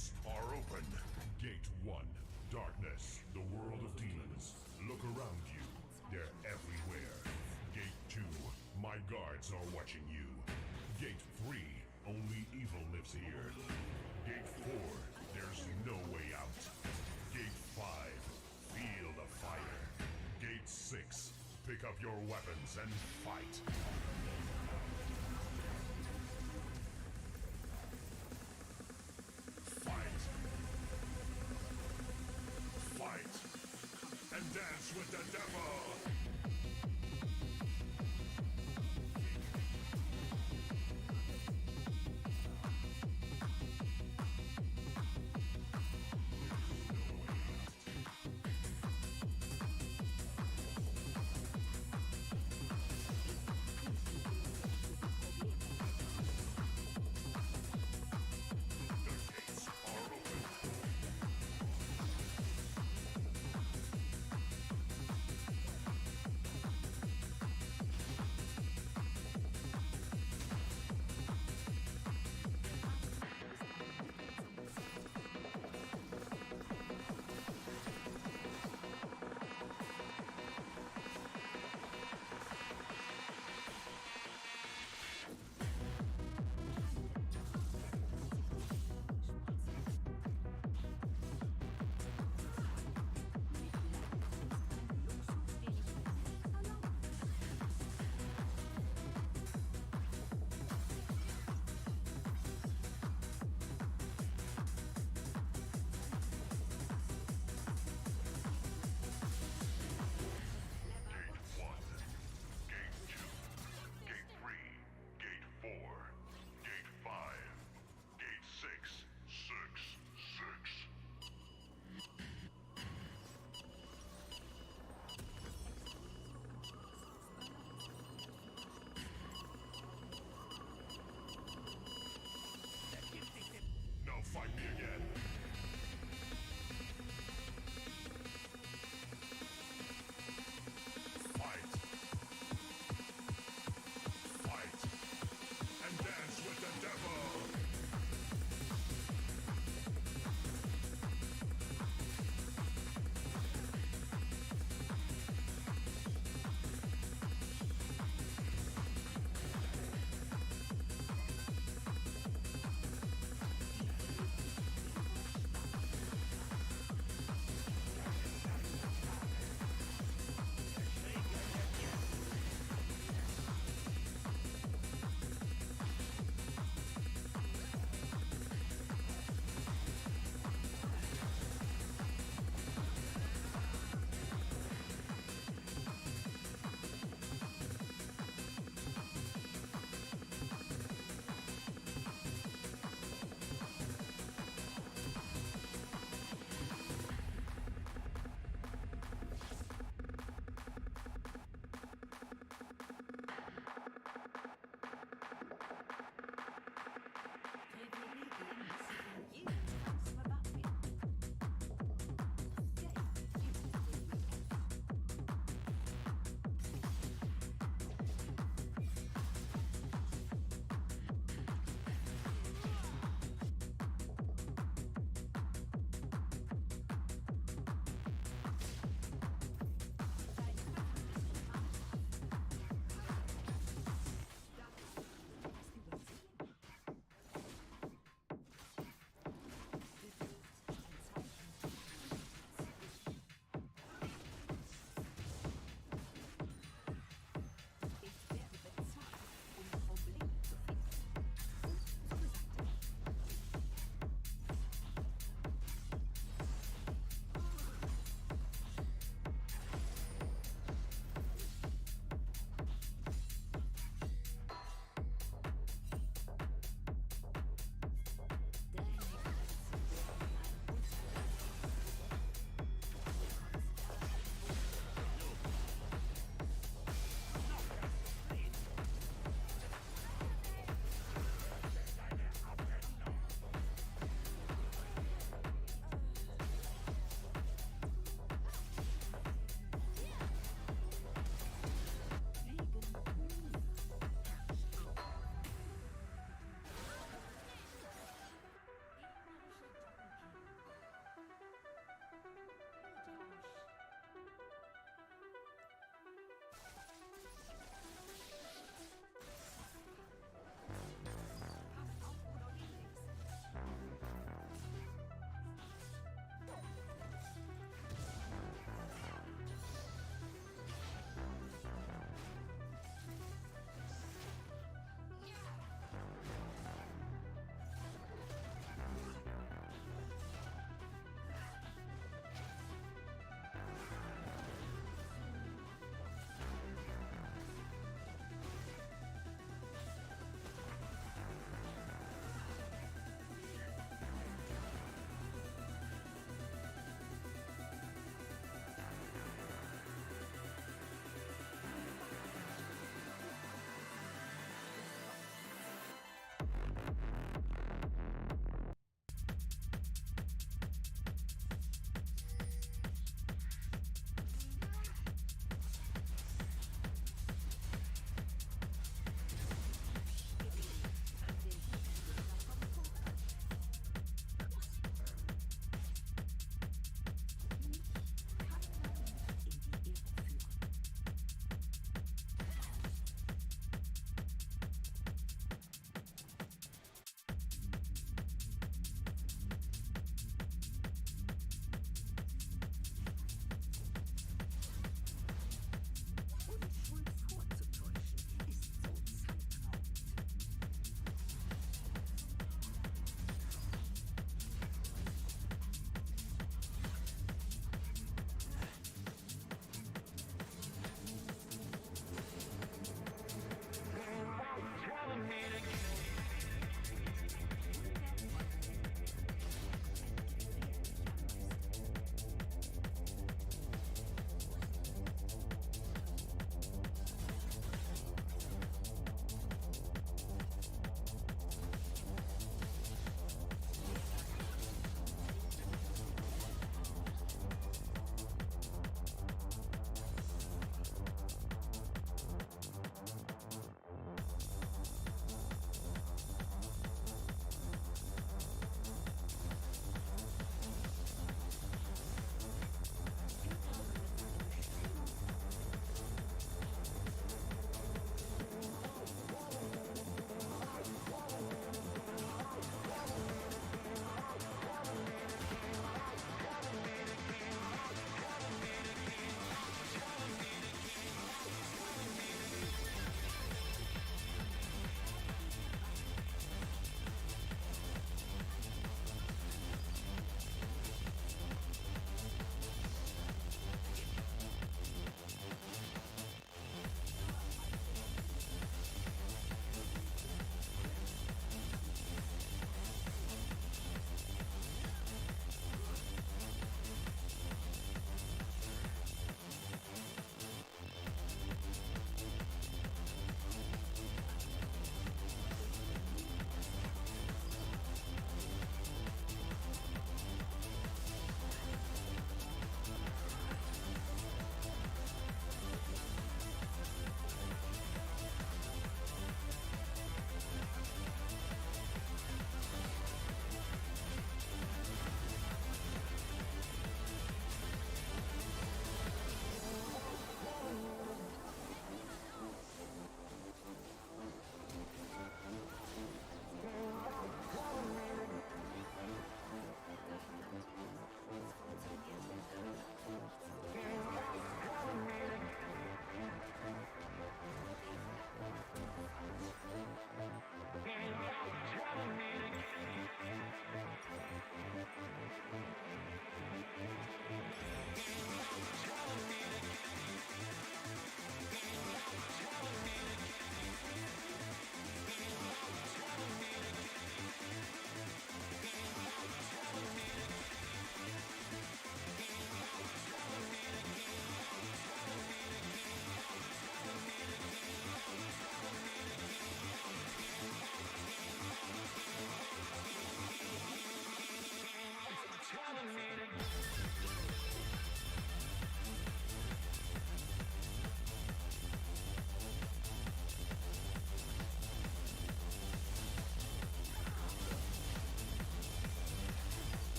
gates are open. Gate 1, darkness, the world of demons. Look around you, they're everywhere. Gate 2, my guards are watching you. Gate 3, only evil lives here. Gate 4, there's no way out. Gate 5, feel the fire. Gate 6, pick up your weapons and fight. Fight. Fight. And dance with the devil.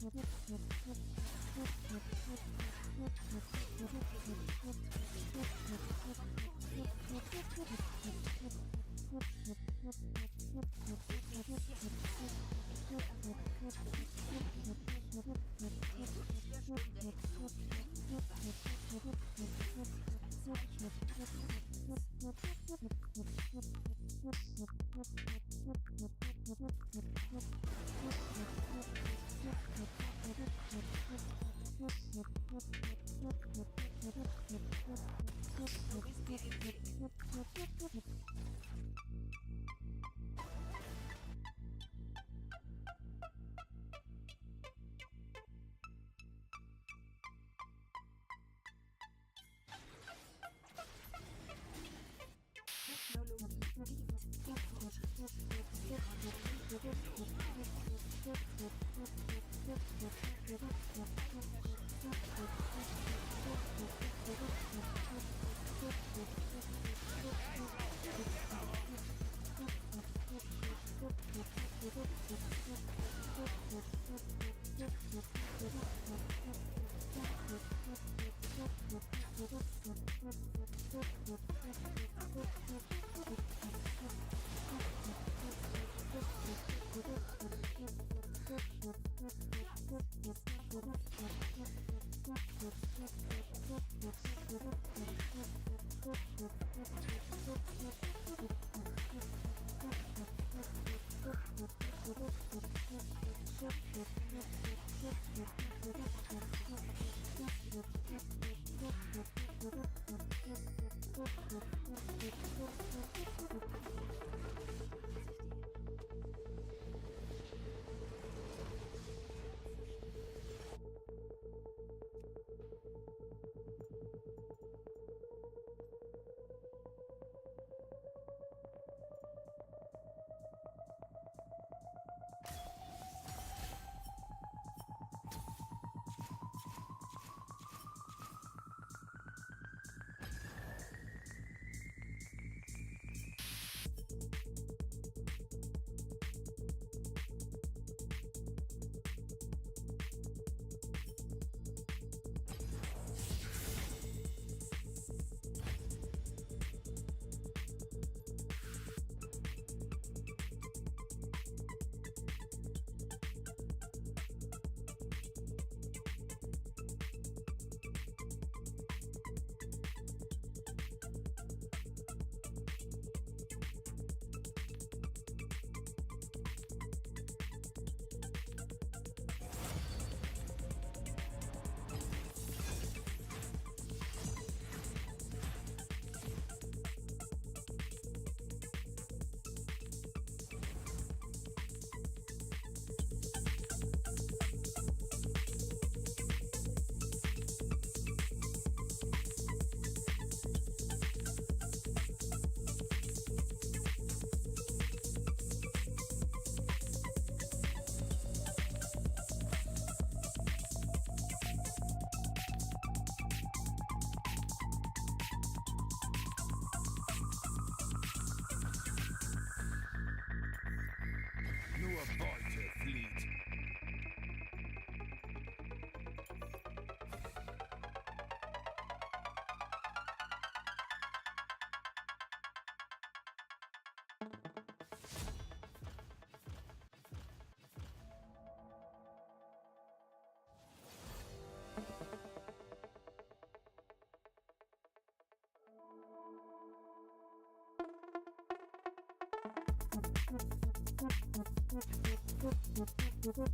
Schlachter und einem Chirurgen.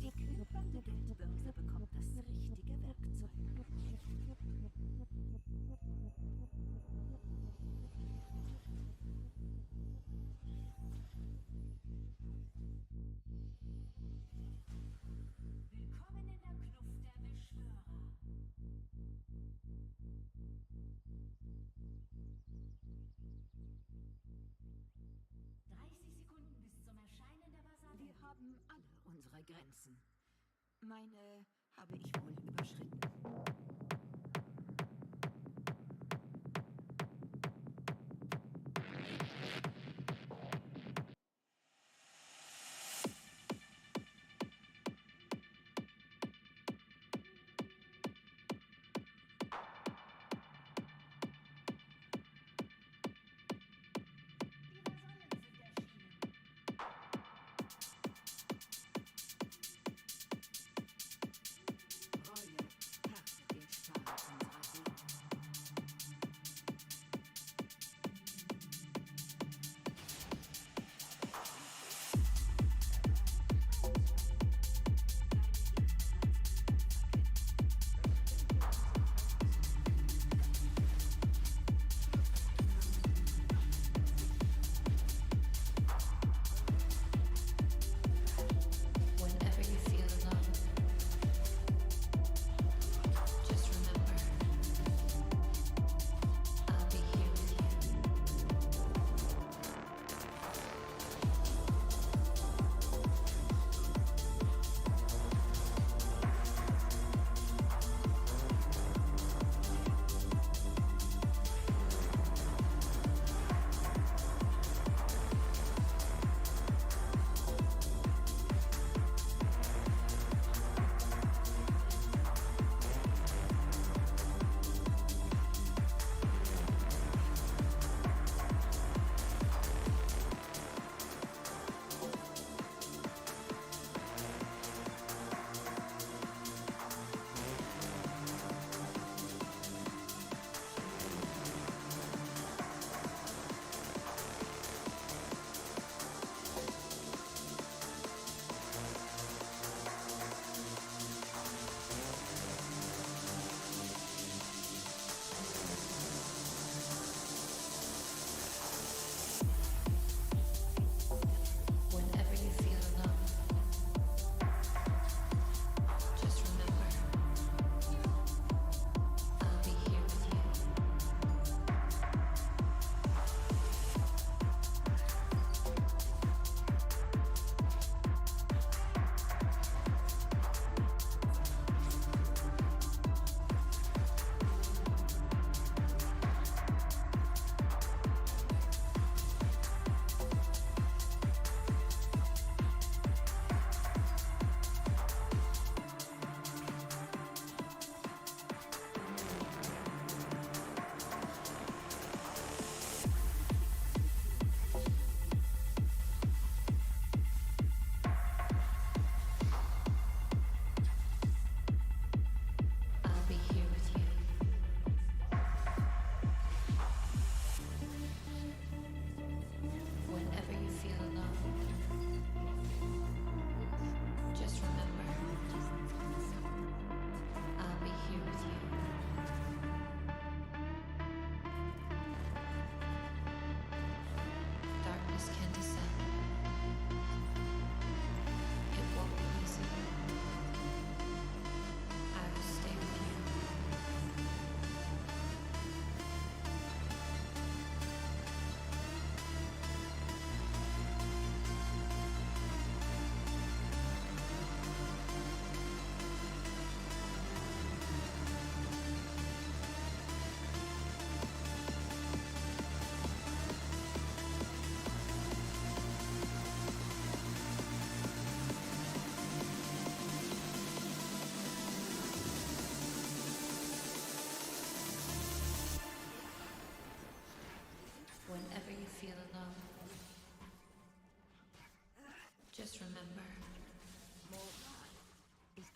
Die kühlende Geldbörse bekommt das richtige Werkzeug. Willkommen in der Kluft der Beschwörer. 30 Sekunden bis zum Erscheinen der Basar. Wir haben alle unsere Grenzen. Meine habe ich wohl überschritten.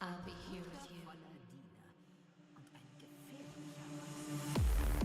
I'll be here with you. Voller Diener und ein gefährlicher Meister.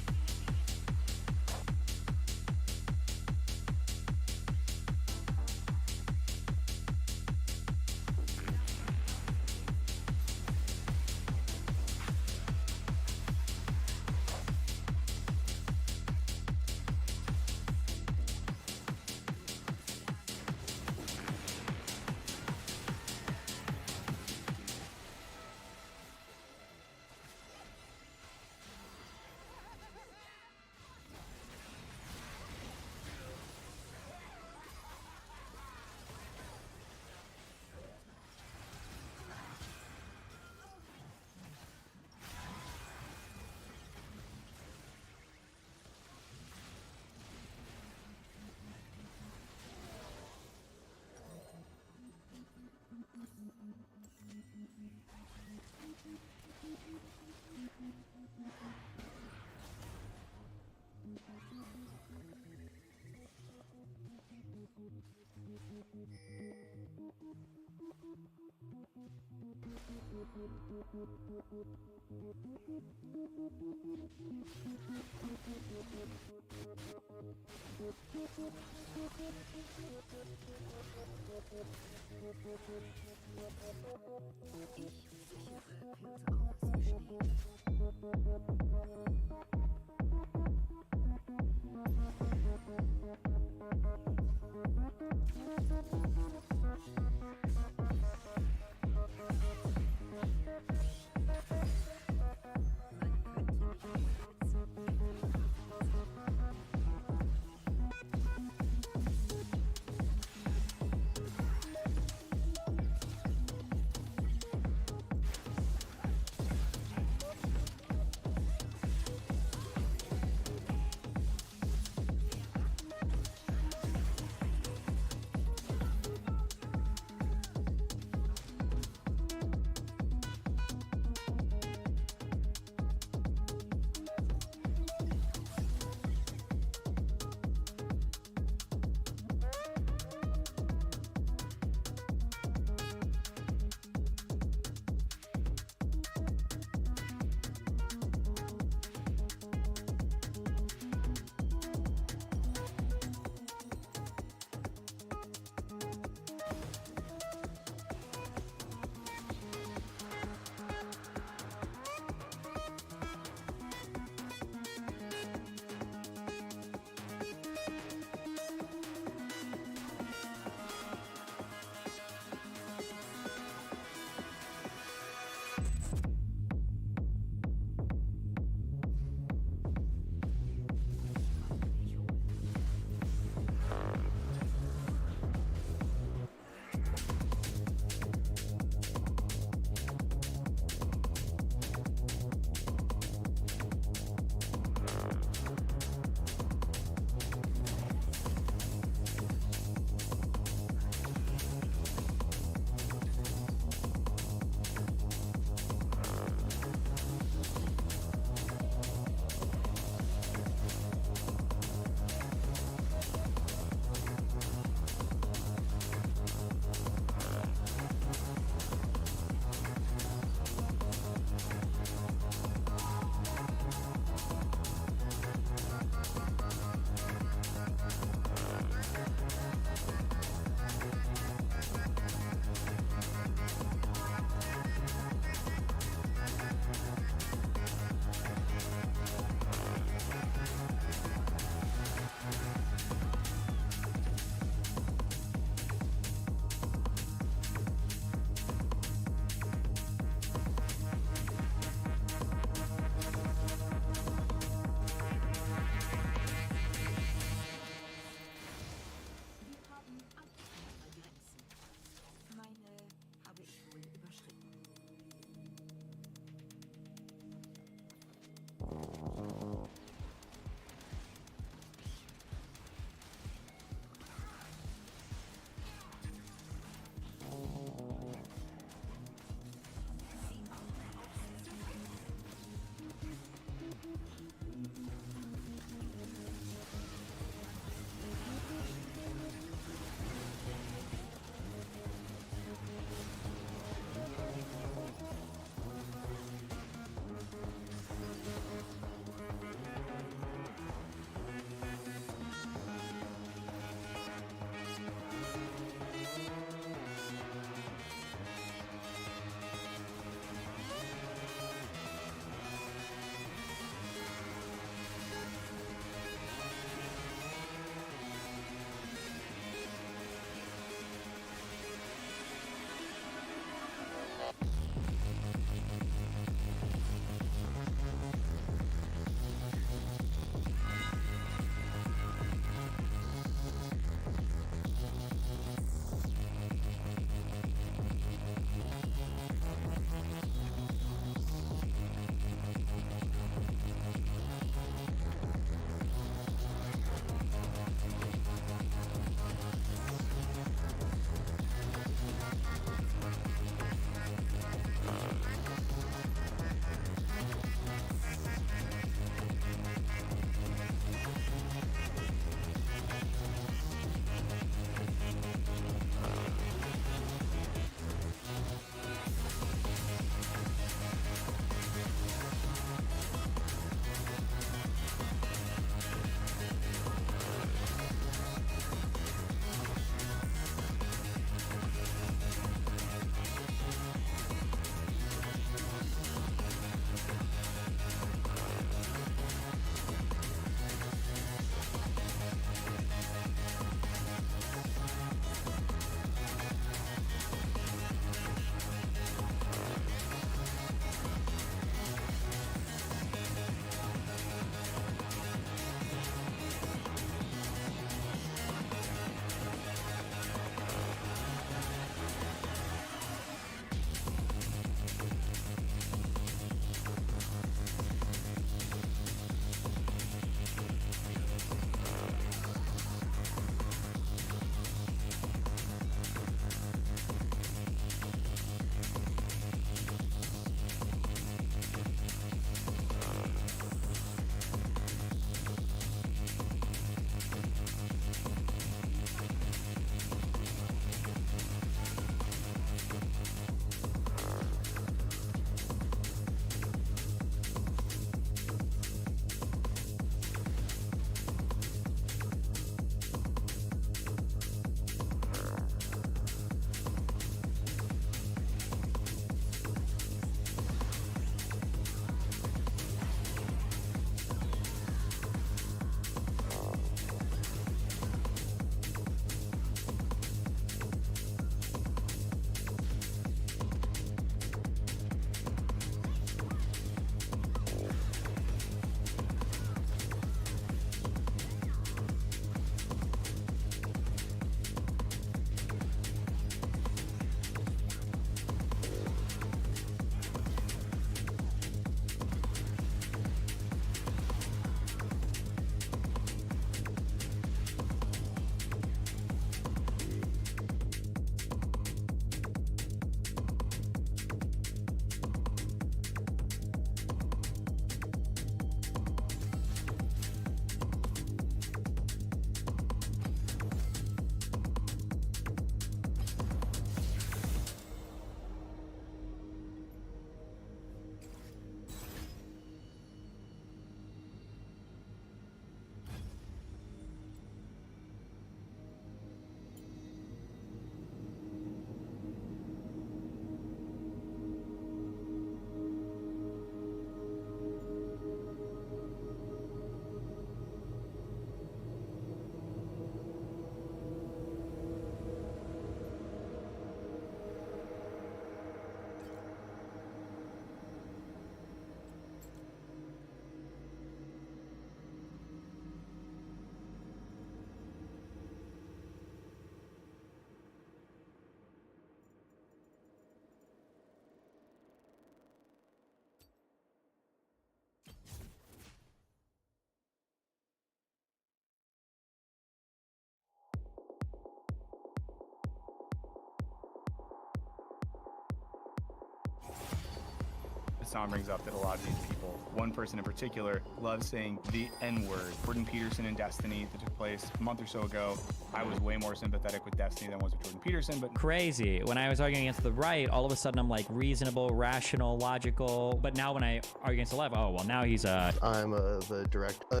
Hassan brings up that a lot of these people, one person in particular, loves saying the N-word. Jordan Peterson and Destiny that took place a month or so ago. I was way more sympathetic with Destiny than I was with Jordan Peterson, but crazy. When I was arguing against the right, all of a sudden I'm like reasonable, rational, logical. But now when I argue against the left, oh, well, now he's I'm the director.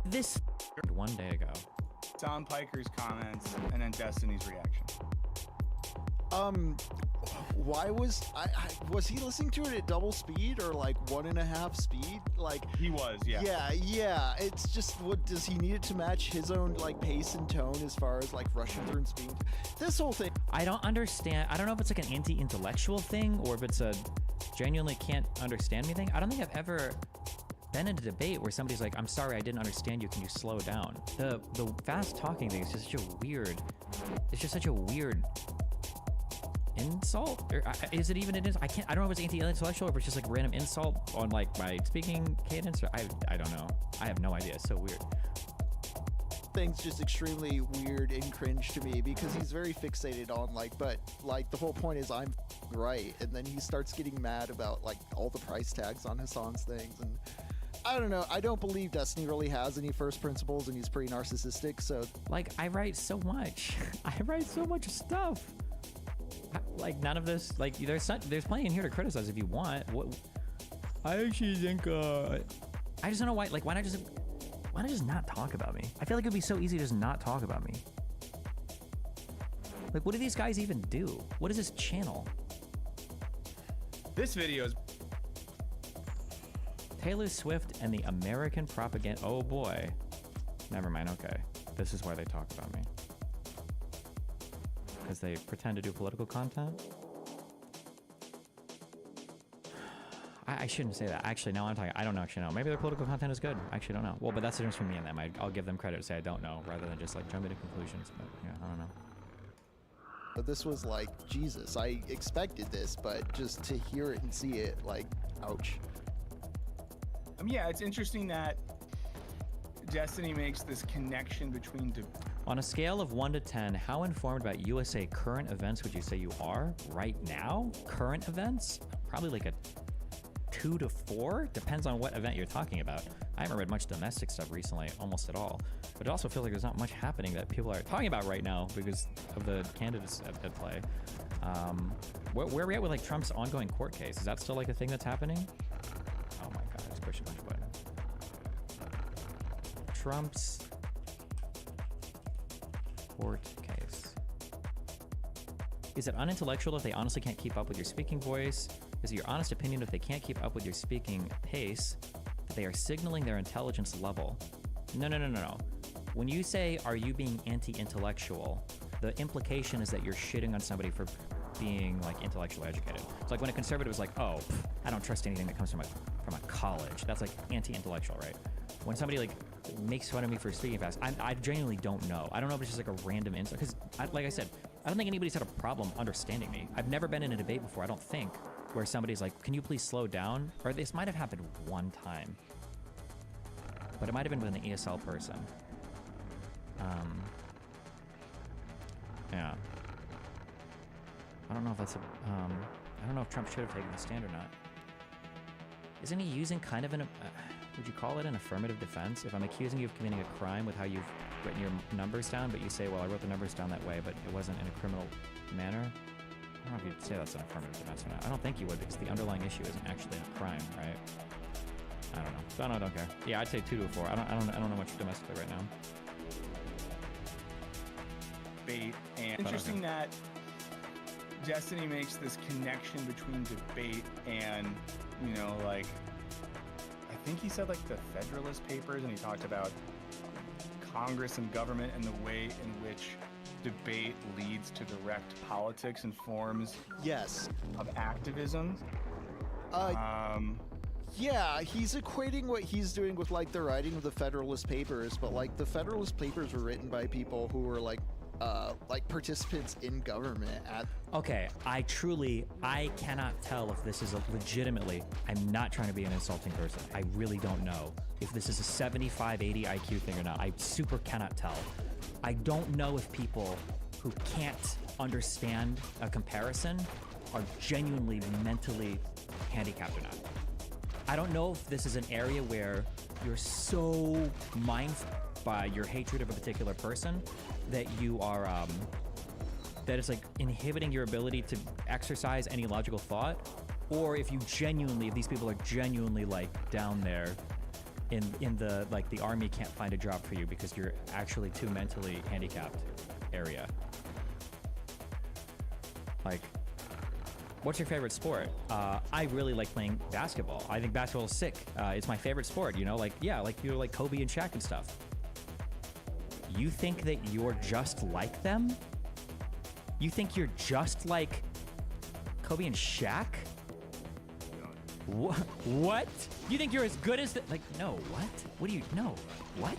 This one day ago. Tom Piker's comments and then Destiny's reaction. Why was was he listening to it at double speed or like 1.5 speed? Like He was, yeah. Yeah. It's just, what does he need it to match his own like pace and tone as far as like rushing through and speed? This whole thing. I don't understand. I don't know if it's like an anti-intellectual thing or if it's a genuinely can't understand me thing. I don't think I've ever been in a debate where somebody's like, I'm sorry, I didn't understand you. Can you slow down? The fast talking thing is just such a weird. It's just such a weird insult, or is it even an insult? I don't know if it's anti-intellectual or if it's just like random insult on like my speaking cadence, or I don't know. I have no idea. It's so weird. Thing's just extremely weird and cringe to me because he's very fixated on but the whole point is I'm right, and then he starts getting mad about like all the price tags on Hassan's things, and I don't know. I don't believe Destiny really has any first principles, and he's pretty narcissistic. So like I write so much. I write so much stuff. Like none of this, like there's plenty in here to criticize if you want. What I actually think I just don't know why. Like why not just not talk about me? I feel like it'd be so easy to just not talk about me. Like what do these guys even do? What is this channel? This video is Taylor Swift and the American propaganda. Oh boy. Never mind. Okay, this is why they talk about me. Because they pretend to do political content. I shouldn't say that. Actually, no, I'm talking. I don't actually know. Maybe their political content is good. I actually don't know. Well, but that's the difference between me and them. I'll give them credit to say I don't know rather than just like jumping to conclusions. But yeah, I don't know. But this was like, Jesus, I expected this, but just to hear it and see it, like, ouch. Yeah, it's interesting that Destiny makes this connection between on a scale of 1 to 10, how informed about USA current events would you say you are right now? Current events? Probably like a 2 to 4. Depends on what event you're talking about. I haven't read much domestic stuff recently, almost at all. But it also feels like there's not much happening that people are talking about right now because of the candidates at play. Where are we at with like Trump's ongoing court case? Is that still like a thing that's happening? Oh my God, I just pushed a bunch of buttons. Trump's court case. Is it unintellectual if they honestly can't keep up with your speaking voice? Is it your honest opinion if they can't keep up with your speaking pace, that they are signaling their intelligence level? No. When you say, are you being anti-intellectual, the implication is that you're shitting on somebody for being like intellectually educated. It's like when a conservative is like, oh, I don't trust anything that comes from a college. That's like anti-intellectual, right? When somebody like makes fun of me for speaking fast, I genuinely don't know. I don't know if it's just like a random insult. Because like I said, I don't think anybody's had a problem understanding me. I've never been in a debate before, I don't think, where somebody's like, can you please slow down? Or this might have happened one time. But it might have been with an ESL person. Yeah. I don't know if that's I don't know if Trump should have taken the stand or not. Isn't he using kind of an, would you call it an affirmative defense? If I'm accusing you of committing a crime with how you've written your numbers down, but you say, well, I wrote the numbers down that way, but it wasn't in a criminal manner. I don't know if you'd say that's an affirmative defense or not. I don't think you would, because the underlying issue isn't actually a crime, right? I don't know. So I don't care. Yeah, I'd say 2 to 4. I don't know much domestically right now. Debate, and interesting that Destiny makes this connection between debate and, you know, like, I think he said like the Federalist Papers, and he talked about Congress and government and the way in which debate leads to direct politics and forms of activism. Yeah, he's equating what he's doing with like the writing of the Federalist Papers, but like the Federalist Papers were written by people who were like participants in government at. Okay, I cannot tell if this is a legitimately, I'm not trying to be an insulting person. I really don't know if this is a 75, 80 IQ thing or not. I super cannot tell. I don't know if people who can't understand a comparison are genuinely mentally handicapped or not. I don't know if this is an area where you're so mindful by your hatred of a particular person that you are, that it's like inhibiting your ability to exercise any logical thought, or if these people are genuinely like down there in the, like, the army can't find a job for you because you're actually too mentally handicapped area. Like, what's your favorite sport? I really like playing basketball. I think basketball is sick. It's my favorite sport, you know? Like, yeah, like you're like Kobe and Shaq and stuff. You think that you're just like them? You think you're just like Kobe and Shaq? What? You think you're as good as the, like, no, what? What do you, no, what?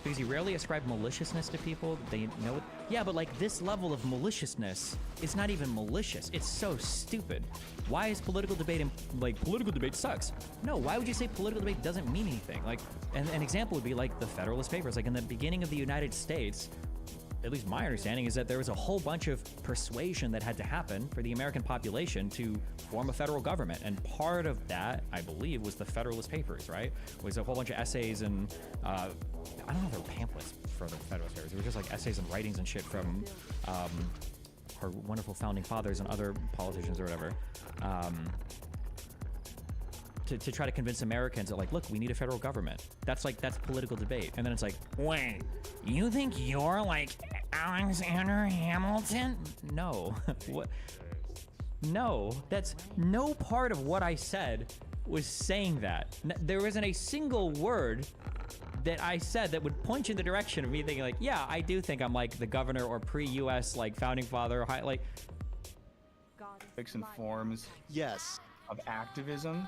Because you rarely ascribe maliciousness to people. They know it. Yeah, but like this level of maliciousness is not even malicious. It's so stupid. Why is political debate, political debate sucks? No, why would you say political debate doesn't mean anything? Like, and an example would be like the Federalist Papers. Like in the beginning of the United States, at least my understanding is that there was a whole bunch of persuasion that had to happen for the American population to form a federal government. And part of that, I believe, was the Federalist Papers, right? It was a whole bunch of essays and, I don't know if there were pamphlets for the Federalist Papers. They were just like essays and writings and shit from our wonderful founding fathers and other politicians or whatever. To try to convince Americans that, like, look, we need a federal government. That's political debate. And then it's like, wait, you think you're like Alexander Hamilton? No. What? No, that's no part of what I said was saying that. There isn't a single word that I said that would point you in the direction of me thinking like, yeah, I do think I'm like the governor or pre-US like founding father, like. And forms. Yes. Of activism.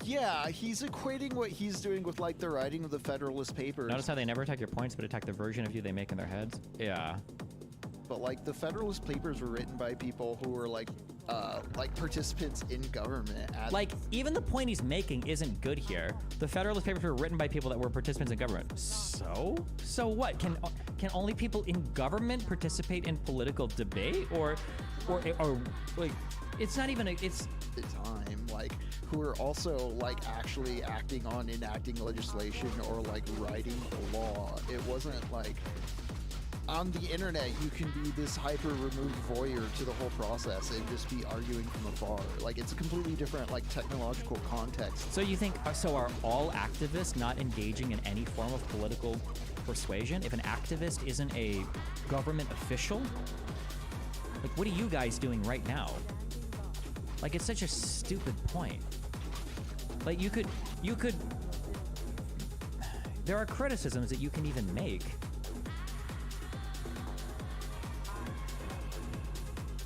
Yeah, he's equating what he's doing with like the writing of the Federalist Papers. Notice how they never attack your points, but attack the version of you they make in their heads? Yeah. But like the Federalist Papers were written by people who were like participants in government. Like, even the point he's making isn't good here. The Federalist Papers were written by people that were participants in government. So what? Can only people in government participate in political debate, or like, it's not even it's the time, like, who are also like actually acting on enacting legislation or like writing the law. It wasn't like on the internet you can be this hyper removed voyeur to the whole process and just be arguing from afar. Like, it's a completely different like technological context. So you think, so are all activists not engaging in any form of political persuasion? If an activist isn't a government official, like, what are you guys doing right now? Like, it's such a stupid point. Like, you could there are criticisms that you can even make.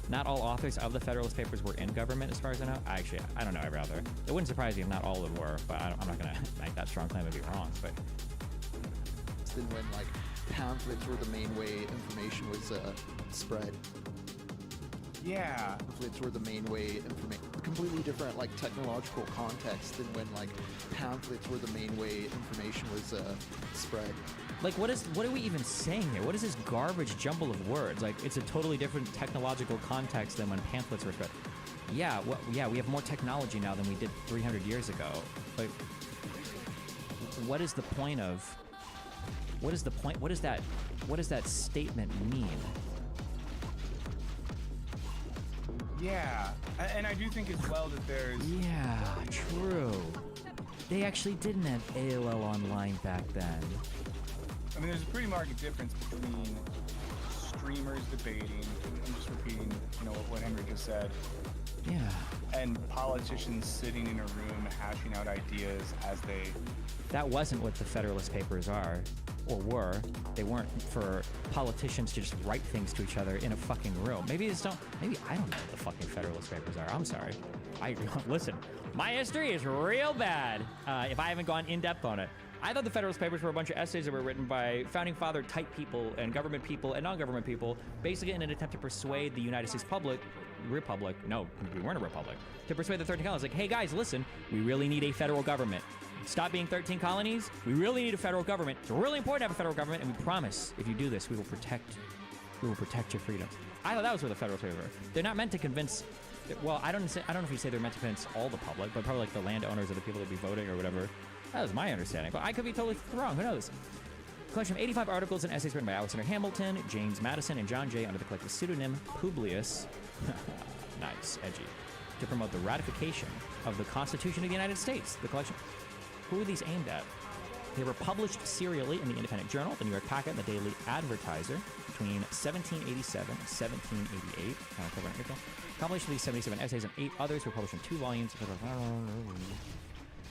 Not all authors of the Federalist Papers were in government, as far as I know. I don't know every author. It wouldn't surprise me if not all of them were, but I'm not going to make that strong claim and be wrong. But then when like pamphlets were the main way information was spread. Yeah. Pamphlets were the main way information. Completely different like technological context than when like pamphlets were the main way information was spread. Like, what are we even saying here? What is this garbage jumble of words? Like, it's a totally different technological context than when pamphlets were spread. Yeah, we have more technology now than we did 300 years ago. Like, what is the point of? What is the point? What does that statement mean? Yeah, and I do think as well that there's... Yeah, true. They actually didn't have AOL Online back then. I mean, there's a pretty marked difference between streamers debating, I'm just repeating, what Henry just said. Yeah. And politicians sitting in a room hashing out ideas as they... That wasn't what the Federalist Papers are, or were. They weren't for politicians to just write things to each other in a fucking room. Maybe I don't know what the fucking Federalist Papers are. I'm sorry. Listen, my history is real bad if I haven't gone in depth on it. I thought the Federalist Papers were a bunch of essays that were written by founding father type people and government people and non-government people, basically in an attempt to persuade the United States republic, no, we weren't a republic, to persuade the 13 colonies, like, hey guys, listen, we really need a federal government. Stop being 13 colonies. We really need a federal government. It's really important to have a federal government, and we promise if you do this, we will protect We will protect your freedom. I thought that was where the Federalists were. They're not meant to convince. Well, I don't know if you say they're meant to convince all the public, but probably like the landowners or the people that be voting or whatever. That was my understanding, but I could be totally wrong. Who knows? Collection of 85 articles and essays written by Alexander Hamilton, James Madison, and John Jay under the collective pseudonym Publius. Nice, edgy. To promote the ratification of the Constitution of the United States. The collection. Who are these aimed at? They were published serially in the Independent Journal, the New York Packet, and the Daily Advertiser between 1787 and 1788. Published these 77 essays and 8 others were published in 2 volumes.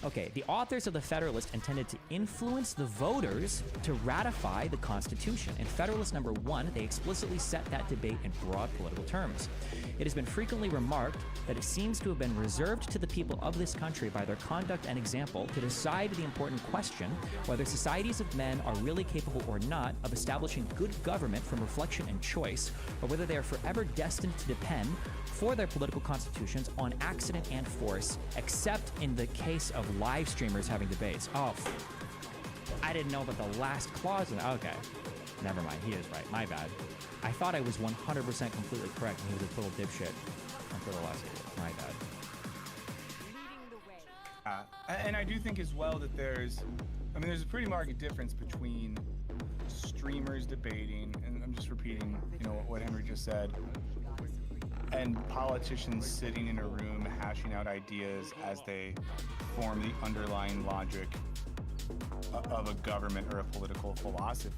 Okay, the authors of the Federalist intended to influence the voters to ratify the Constitution. In Federalist number 1, they explicitly set that debate in broad political terms. It has been frequently remarked that it seems to have been reserved to the people of this country by their conduct and example to decide the important question whether societies of men are really capable or not of establishing good government from reflection and choice, or whether they are forever destined to depend for their political constitutions on accident and force, except in the case of live streamers having debates. Oh, I didn't know about the last clause. Okay, never mind. He is right. My bad. I thought I was 100% completely correct, and he was a total dipshit until the last. My bad. And I do think as well that there's a pretty marked difference between streamers debating, and I'm just repeating, what Henry just said, and politicians sitting in a room hashing out ideas as they form the underlying logic of a government or a political philosophy,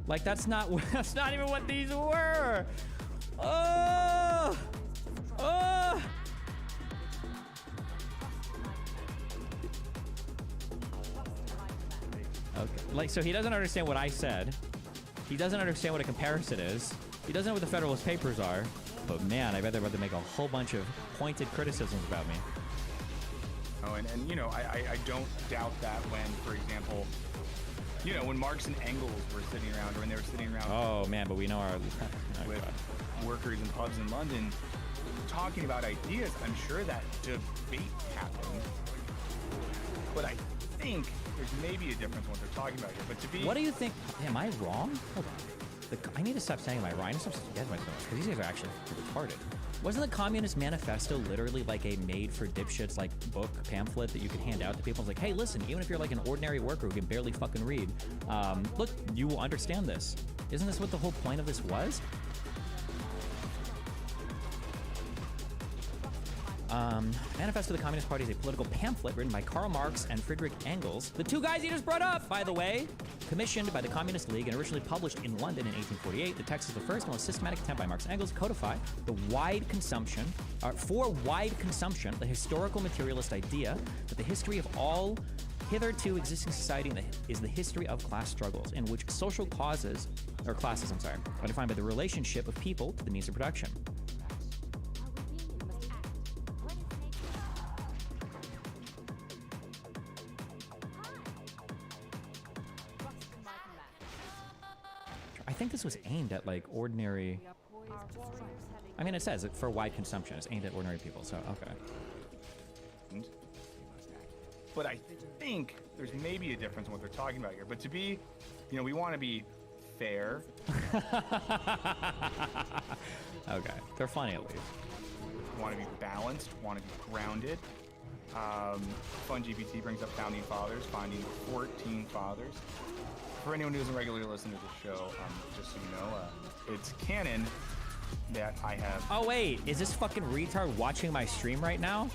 Like, that's not even what these were. Oh! Okay. Like, so he doesn't understand what I said. He doesn't understand what a comparison is. He doesn't know what the Federalist Papers are. But man, I bet they're about to make a whole bunch of pointed criticisms about me. Oh, and I don't doubt that when, for example, when Marx and Engels were sitting around, or when they were sitting around. Oh man, but we know our with workers in pubs in London talking about ideas. I'm sure that debate happened, but I think there's maybe a difference in what they're talking about here. But to be, what do you think? Am I wrong? Hold on. I need to stop saying my right. I need to stop saying myself because these guys are actually retarded. Wasn't the Communist Manifesto literally like a made for dipshits like book pamphlet that you could hand out to people? It's like, hey, listen, even if you're like an ordinary worker who can barely fucking read, look, you will understand this. Isn't this what the whole point of this was? Manifesto of the Communist Party is a political pamphlet written by Karl Marx and Friedrich Engels, the 2 guys he just brought up, by the way. Commissioned by the Communist League and originally published in London in 1848, the text is the first and most systematic attempt by Marx and Engels to codify for wide consumption, the historical materialist idea that the history of all hitherto existing society is the history of class struggles, in which social classes are defined by the relationship of people to the means of production. I think this was aimed at like ordinary. I mean, it says it for wide consumption. It's aimed at ordinary people. So okay. But I think there's maybe a difference in what they're talking about here. But to be, we want to be fair. Okay, they're funny at least. Want to be balanced. Want to be grounded. FunGPT brings up founding fathers, finding 14 fathers. For anyone who doesn't regularly listen to the show, just so you know, it's canon that I have. Oh wait, is this fucking retard watching my stream right now?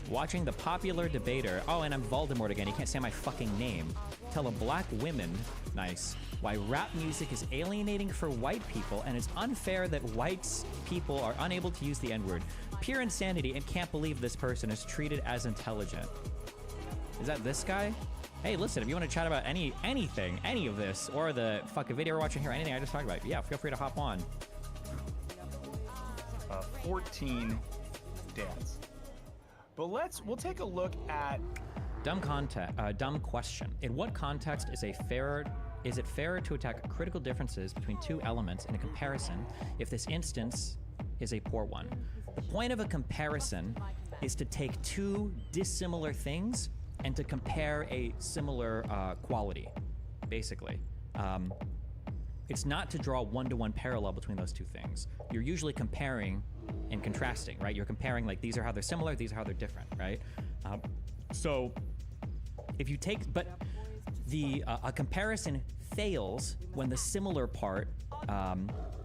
Watching the popular debater. Oh, and I'm Voldemort again. He can't say my fucking name. Tell a black woman, nice, why rap music is alienating for white people, and it's unfair that white people are unable to use the N-word. Pure insanity, and can't believe this person is treated as intelligent. Is that this guy? Hey, listen, if you want to chat about anything, any of this, or the fucking video we're watching here, anything I just talked about, yeah, feel free to hop on. 14 dads. But we'll take a look at dumb question. In what context is it fairer to attack critical differences between 2 elements in a comparison if this instance is a poor one? The point of a comparison is to take 2 dissimilar things and to compare a similar quality, basically. it's not to draw one-to-one parallel between those two things. You're usually comparing and contrasting, right? You're comparing like these are how they're similar, these are how they're different, right? So if you take, but a comparison fails when the similar part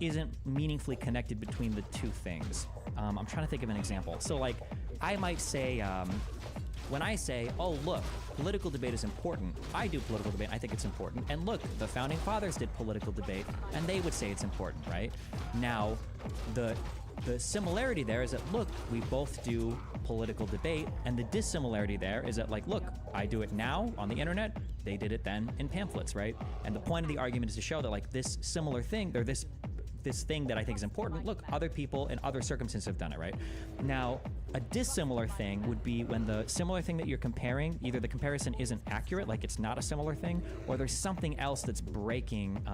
isn't meaningfully connected between the two things. I'm trying to think of an example. So like I might say, when I say, oh look, political debate is important, I do political debate, I think it's important, and look, the founding fathers did political debate, and they would say it's important, right? Now, the similarity there is that, look, we both do political debate, and the dissimilarity there is that, like, look, I do it now on the internet, they did it then in pamphlets, right? And the point of the argument is to show that, like, this similar thing, or this thing that I think is important, look, other people in other circumstances have done it, right? Now, a dissimilar thing would be when the similar thing that you're comparing, either the comparison isn't accurate, like it's not a similar thing, or there's something else that's breaking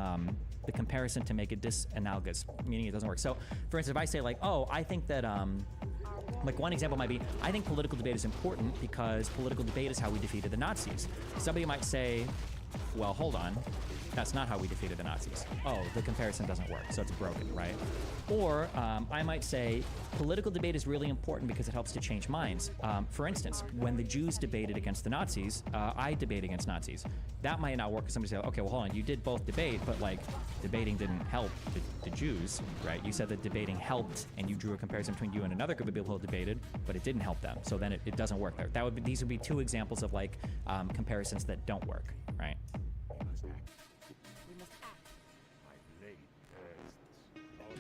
the comparison to make it disanalogous, meaning it doesn't work. So, for instance, if I say like, oh, I think that, like one example might be, I think political debate is important because political debate is how we defeated the Nazis. Somebody might say, well, hold on, that's not how we defeated the Nazis. Oh, the comparison doesn't work, so it's broken, right? Or I might say political debate is really important because it helps to change minds. For instance, when the Jews debated against the Nazis, I debate against Nazis. That might not work because somebody said, okay, well, hold on, you did both debate, but like debating didn't help the Jews, right? You said that debating helped, and you drew a comparison between you and another group of people who debated, but it didn't help them. So then it doesn't work there. These would be two examples of like comparisons that don't work, right?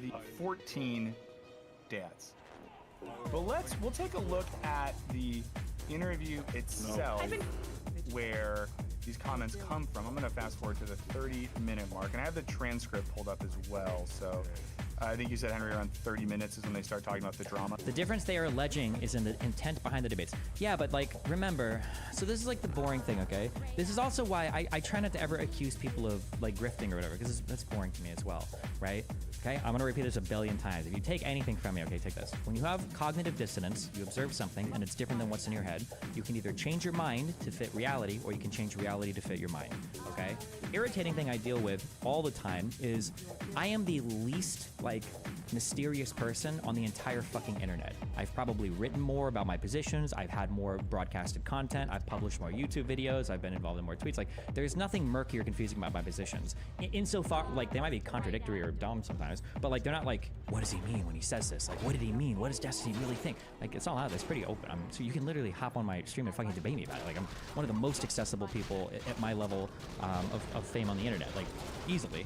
The 14 dads. But we'll take a look at the interview itself, where these comments come from. I'm going to fast forward to the 30-minute mark, and I have the transcript pulled up as well. So I think you said, Henry, around 30 minutes is when they start talking about the drama. The difference they are alleging is in the intent behind the debates. Yeah, but like, remember, so this is like the boring thing, okay? This is also why I try not to ever accuse people of like grifting or whatever, because that's boring to me as well, right? Okay, I'm gonna repeat this a billion times. If you take anything from me, okay, take this. When you have cognitive dissonance, you observe something and it's different than what's in your head, you can either change your mind to fit reality or you can change reality to fit your mind, okay? Irritating thing I deal with all the time is I am the least like mysterious person on the entire fucking internet. I've probably written more about my positions, I've had more broadcasted content, I've published more YouTube videos, I've been involved in more tweets. Like, there's nothing murky or confusing about my positions. Insofar, like, they might be contradictory or dumb sometimes, but like, they're not like, what does he mean when he says this? Like, what did he mean? What does Destiny really think? Like, it's all out there, it's pretty open. So you can literally hop on my stream and fucking debate me about it. Like, I'm one of the most accessible people at my level of fame on the internet, like, easily.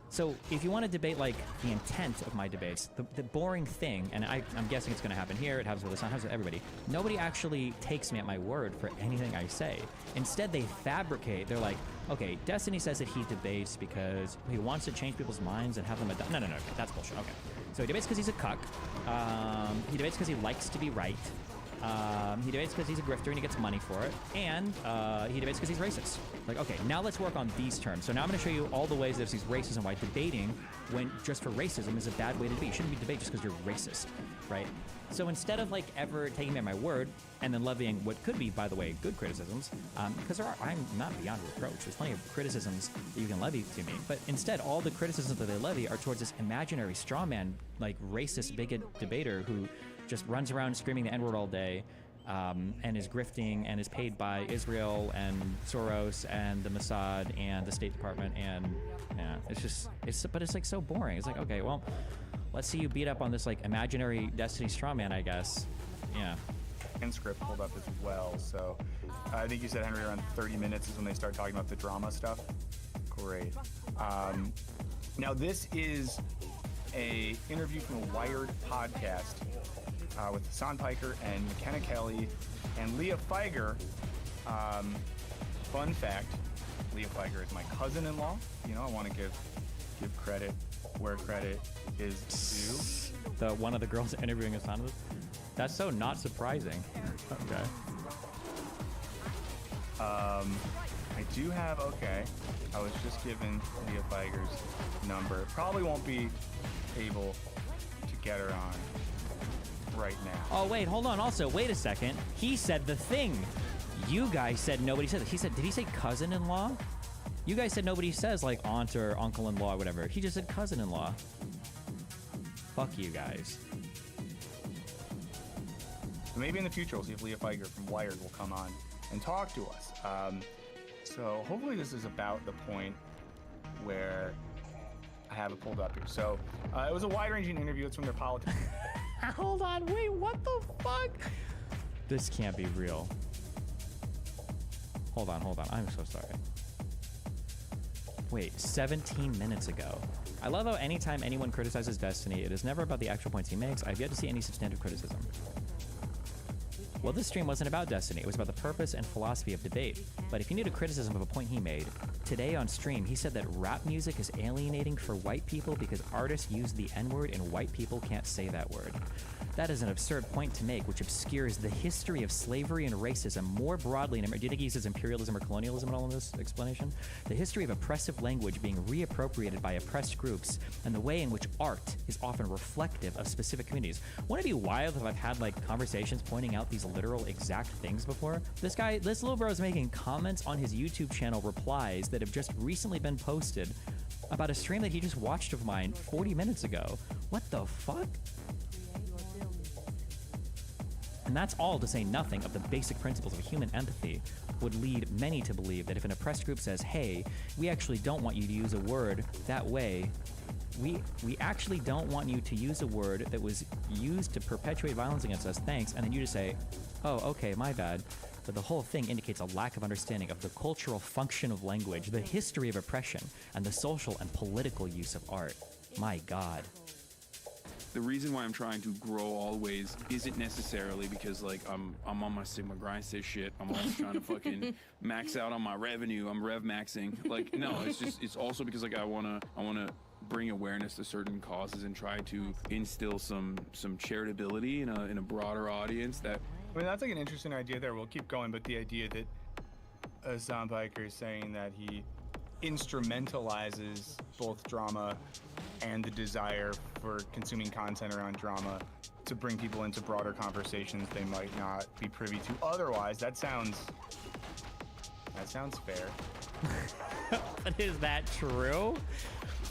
So if you want to debate like the intent of my debates, the boring thing, and I'm guessing it's going to happen here, it happens with us, it happens with everybody, nobody actually takes me at my word for anything I say. Instead, they fabricate. They're like, okay, Destiny says that he debates because he wants to change people's minds and have them adopt. No, okay, that's bullshit. Okay. So he debates because he's a cuck. He debates because he likes to be right. He debates because he's a grifter and he gets money for it, and he debates because he's racist. Like, okay, now let's work on these terms. So now I'm going to show you all the ways that he's racist and why debating, when just for racism, is a bad way to debate. You shouldn't be debating just because you're racist, right? So instead of like ever taking me at my word and then levying what could be, by the way, good criticisms, because I'm not beyond reproach. There's plenty of criticisms that you can levy to me, but instead all the criticisms that they levy are towards this imaginary straw man, like racist, bigot debater who just runs around screaming the N-word all day, and is grifting and is paid by Israel and Soros and the Mossad and the State Department, and yeah, but it's like so boring. It's like, okay, well, let's see you beat up on this like imaginary Destiny strawman, I guess. Yeah. Transcript pulled up as well, so I think you said, Henry, around 30 minutes is when they start talking about the drama stuff. Great. Now this is a interview from the Wired podcast with Hassan Piker and McKenna Kelly and Leah Feiger. Fun fact, Leah Feiger is my cousin-in-law. You know, I want to give credit where credit is due. One of the girls interviewing Hassan. That's so not surprising. Okay. I do have, okay, I was just given Leah Feiger's number. Probably won't be able to get her on right now. Oh, wait, hold on. Also, wait a second. He said the thing. You guys said nobody said it. He said, did he say cousin-in-law? You guys said nobody says like aunt or uncle-in-law or whatever. He just said cousin-in-law. Fuck you guys. So maybe in the future we'll see if Leah Feiger from Wired will come on and talk to us. So hopefully this is about the point where I have it pulled up here. So it was a wide-ranging interview. It's from their politics. Hold on, wait, what the fuck? This can't be real. Hold on, I'm so sorry. Wait, 17 minutes ago. I love how anytime anyone criticizes Destiny, it is never about the actual points he makes. I've yet to see any substantive criticism. Well, this stream wasn't about Destiny. It was about the purpose and philosophy of debate. But if you need a criticism of a point he made, today on stream, he said that rap music is alienating for white people because artists use the N-word and white people can't say that word. That is an absurd point to make, which obscures the history of slavery and racism more broadly. Do you think he uses imperialism or colonialism in all of this explanation? The history of oppressive language being reappropriated by oppressed groups, and the way in which art is often reflective of specific communities. Wouldn't it be wild if I've had like conversations pointing out these literal exact things before? This little bro is making comments on his YouTube channel replies that have just recently been posted about a stream that he just watched of mine 40 minutes ago. What the fuck? And that's all to say nothing of the basic principles of human empathy would lead many to believe that if an oppressed group says, hey, we actually don't want you to use a word that way, we actually don't want you to use a word that was used to perpetuate violence against us, thanks, and then you just say, oh, okay, my bad. But the whole thing indicates a lack of understanding of the cultural function of language, the history of oppression, and the social and political use of art. My God. The reason why I'm trying to grow always isn't necessarily because like I'm on my Sigma Grindstay shit. I'm always trying to fucking max out on my revenue. I'm rev maxing. Like no, it's also because like I wanna bring awareness to certain causes and try to instill some charitability in a broader audience. That I mean, that's like an interesting idea there. We'll keep going, but the idea that Hassan Piker is saying that he instrumentalizes both drama and the desire for consuming content around drama to bring people into broader conversations they might not be privy to otherwise. That sounds fair. But is that true?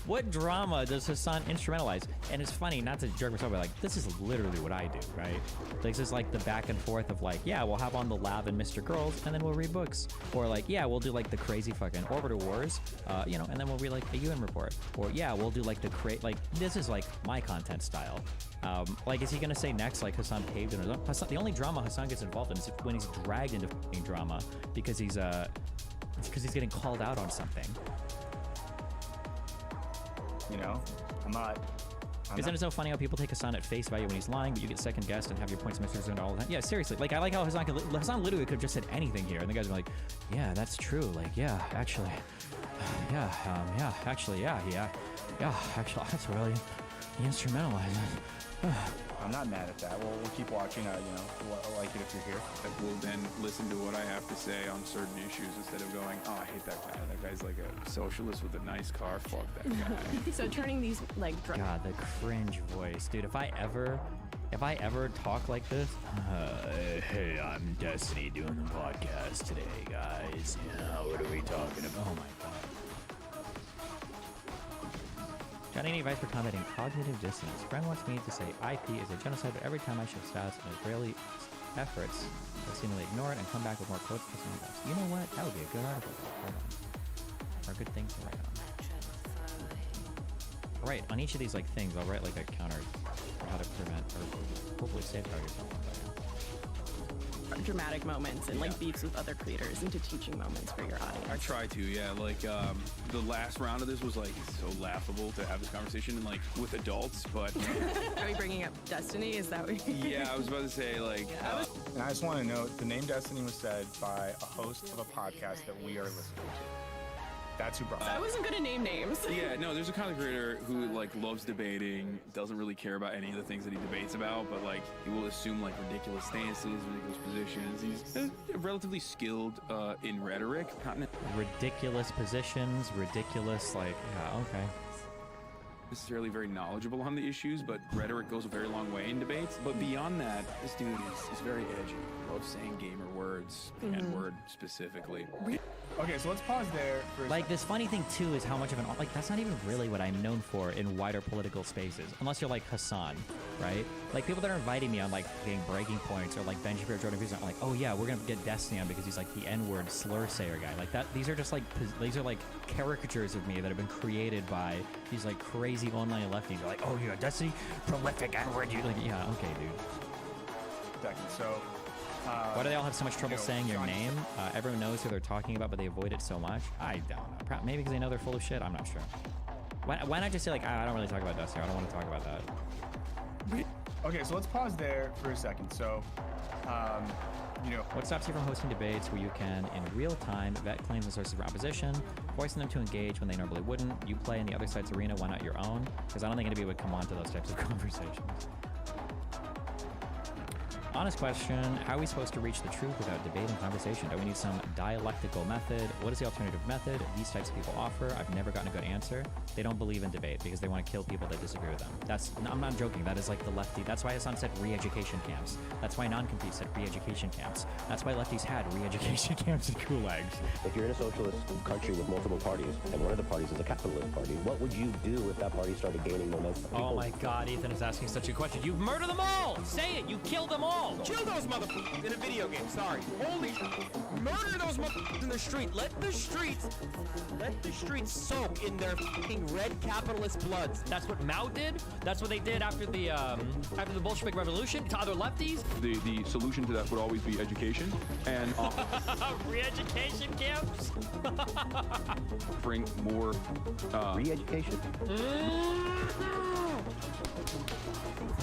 What drama does Hassan instrumentalize? And it's funny, not to jerk myself, but like, this is literally what I do, right? Like, this is like the back and forth of like, yeah, we'll have on the Lab and Mr. Girls, and then we'll read books. Or like, yeah, we'll do like the crazy fucking Orbital Wars, and then we'll read like a UN report. Or yeah, we'll do like this is like my content style. Like, is he gonna say next, like Hassan paved in Hassan? The only drama Hassan gets involved in is when he's dragged into fucking drama because he's getting called out on something. You know, Isn't it so funny how people take Hassan at face value when he's lying, but you get second guessed and have your points misrepresented all the time? Yeah, seriously. Like, I like how Hassan literally could have just said anything here, and the guys are like, yeah, that's true. Like, yeah, actually, actually, that's really instrumentalized. I'm not mad at that. We'll keep watching. We'll like it if you're here. will then listen to what I have to say on certain issues instead of going, oh, I hate that guy. That guy's like a socialist with a nice car. Fuck that guy. So turning these like God, the cringe voice, dude. If I ever talk like this, hey, I'm Destiny doing the podcast today, guys. What are we talking about? Oh my God. Got any advice for combating cognitive dissonance? Friend wants me to say IP is a genocide, but every time I show stats and Israeli efforts, I seemingly ignore it and come back with more quotes. You know what? That would be a good article. Hold on. Or a good thing to write on. Right, on each of these like things, I'll write like a counter for how to prevent or hopefully safeguard yourself. dramatic moments and like beats with other creators into teaching moments for your audience. I try to, yeah. Like the last round of this was like so laughable to have this conversation and like with adults, but Are we bringing up Destiny? Is that what yeah, I was about to say like. And I just want to note the name Destiny was said by a host of a podcast that we are listening to. That's who brought it. I wasn't good at name names. Yeah, no, there's a content creator who like loves debating, doesn't really care about any of the things that he debates about, but like he will assume like ridiculous stances, ridiculous positions. He's relatively skilled in rhetoric. Ridiculous positions, ridiculous like, yeah, okay. necessarily very knowledgeable on the issues, but rhetoric goes a very long way in debates. But beyond that, this dude is very edgy. Loves saying gamer words, the N-word specifically. Okay, so let's pause there for a Like, this funny thing, too, is how much of an... Like, that's not even really what I'm known for in wider political spaces. Unless you're like Hassan, right? Like, people that are inviting me on, like, getting breaking points or, like, Ben Shapiro, Jordan Peterson, are like, oh, yeah, we're going to get Destiny on because he's, like, the N-word slur sayer guy. Like, that. These are just, like, these are, like, caricatures of me that have been created by these, like, crazy online lefties. They're like, oh, yeah, Destiny, prolific N-word. You're like, yeah, okay, dude. second. So... why do they all have so much trouble saying your name? Everyone knows who they're talking about, but they avoid it so much. I don't know. Maybe because they know they're full of shit. I'm not sure. Why not just say, like, I don't really talk about Destiny. I don't want to talk about that. Okay, so let's pause there for a second. So, What stops you from hosting debates where you can, in real time, vet claims and sources of opposition, forcing them to engage when they normally wouldn't? You play in the other side's arena, why not your own? Because I don't think anybody would come on to those types of conversations. Honest question, how are we supposed to reach the truth without debate and conversation? Do we need some dialectical method? What is the alternative method these types of people offer? I've never gotten a good answer. They don't believe in debate because they want to kill people that disagree with them. I'm not joking. That is like the lefty. That's why Hassan said re-education camps. That's why non-compete said re-education camps. That's why lefties had re-education camps and gulags. If you're in a socialist country with multiple parties, and one of the parties is a capitalist party, what would you do if that party started gaining momentum? Oh my God, Ethan is asking such a question. You murder them all! Say it! You kill them all! Kill those motherfuckers in a video game, sorry. Holy murder those motherfuckers in the street. Let the streets soak in their fucking red capitalist bloods. That's what Mao did? That's what they did after the Bolshevik Revolution to other lefties? The solution to that would always be education and Re-education camps? bring more Re-education?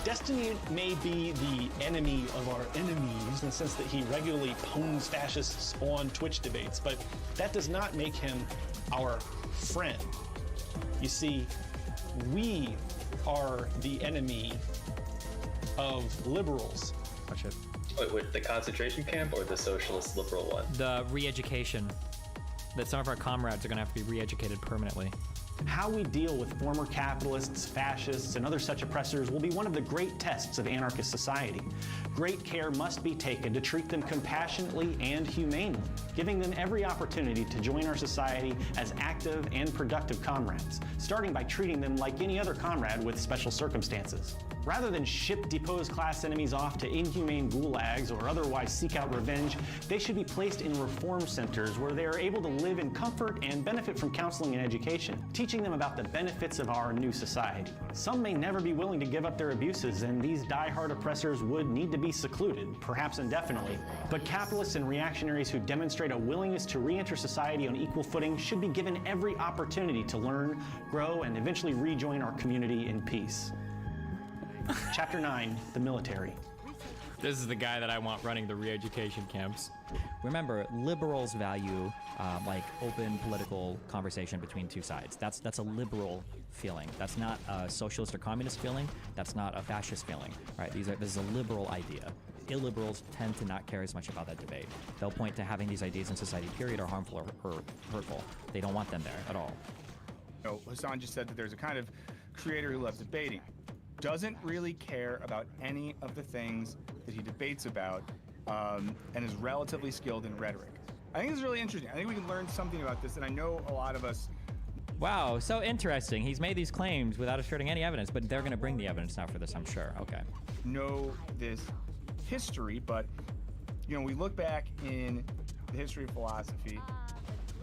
Destiny may be the enemy of our enemies in the sense that he regularly pones fascists on Twitch debates, but that does not make him our friend. You see, we are the enemy of liberals. Watch it. Wait, the concentration camp or the socialist liberal one? The re-education. That some of our comrades are going to have to be re-educated permanently. How we deal with former capitalists, fascists, and other such oppressors will be one of the great tests of anarchist society. Great care must be taken to treat them compassionately and humanely, giving them every opportunity to join our society as active and productive comrades, starting by treating them like any other comrade with special circumstances. Rather than ship deposed class enemies off to inhumane gulags or otherwise seek out revenge, they should be placed in reform centers where they are able to live in comfort and benefit from counseling and education, teaching them about the benefits of our new society. Some may never be willing to give up their abuses, and these die-hard oppressors would need to be secluded, perhaps indefinitely. But capitalists and reactionaries who demonstrate a willingness to re-enter society on equal footing should be given every opportunity to learn, grow, and eventually rejoin our community in peace. Chapter 9, the military. This is the guy that I want running the re-education camps. Remember, liberals value like open political conversation between two sides. That's a liberal feeling. That's not a socialist or communist feeling. That's not a fascist feeling. Right? This is a liberal idea. Illiberals tend to not care as much about that debate. They'll point to having these ideas in society, period, are harmful or hurtful. They don't want them there at all. Hassan just said that there's a kind of creator who loves debating. Doesn't really care about any of the things that he debates about, and is relatively skilled in rhetoric. I think it's really interesting. I think we can learn something about this, and I know a lot of us... Wow, so interesting. He's made these claims without asserting any evidence, but they're going to bring the evidence now for this, I'm sure. Okay. Know this history, but, we look back in the history of philosophy,